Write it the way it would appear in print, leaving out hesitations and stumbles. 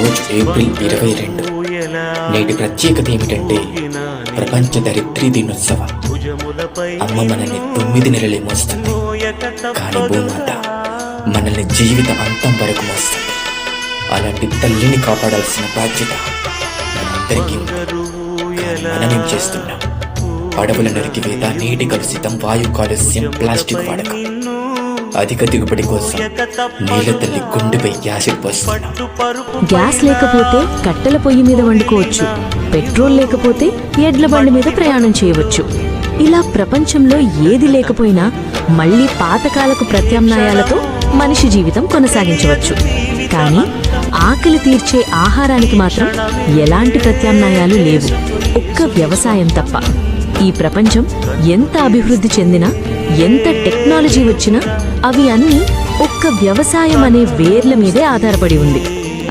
ఈరోజు ఏప్రిల్ 22. నేటి ప్రత్యేకత ఏమిటంటే ప్రపంచ ధరిత్రీ దినోత్సవం. అమ్మ మనల్ని 9 నెలలే మోస్తుంది, కానీ భూమాత మనల్ని జీవితం అంతం వరకు మోస్తుంది. అలాంటి తల్లిని కాపాడాల్సిన బాధ్యత మనందరికీ ఉంది. మనమేం చేస్తున్నాం? అడవుల నరికివేత, నీటి కలుషితం, వాయు కాలుష్యం, ప్లాస్టిక్ వాడకం, అధిక దిగుబడి కోసం నీళ్ళ తల్లి గుండెపై యాసిడ్ పోస్తున్నాం. గ్యాస్ లేకపోతే కట్టెల పొయ్యి మీద వండుకోవచ్చు, పెట్రోల్ లేకపోతే ఎడ్ల బండి మీద ప్రయాణం చేయవచ్చు. ఇలా ప్రపంచంలో ఏది లేకపోయినా మళ్లీ పాతకాలపు ప్రత్యామ్నాయాలతో మనిషి జీవితం కొనసాగించవచ్చు. కానీ ఆకలి తీర్చే ఆహారానికి మాత్రం ఎలాంటి ప్రత్యామ్నాయాలు లేవు, ఒక్క వ్యవసాయం తప్ప. ఈ ప్రపంచం ఎంత అభివృద్ధి చెందినా, ఎంత టెక్నాలజీ వచ్చినా అవి అన్నీ ఒక్క వ్యవసాయం అనే వేర్ల మీదే ఆధారపడి ఉంది.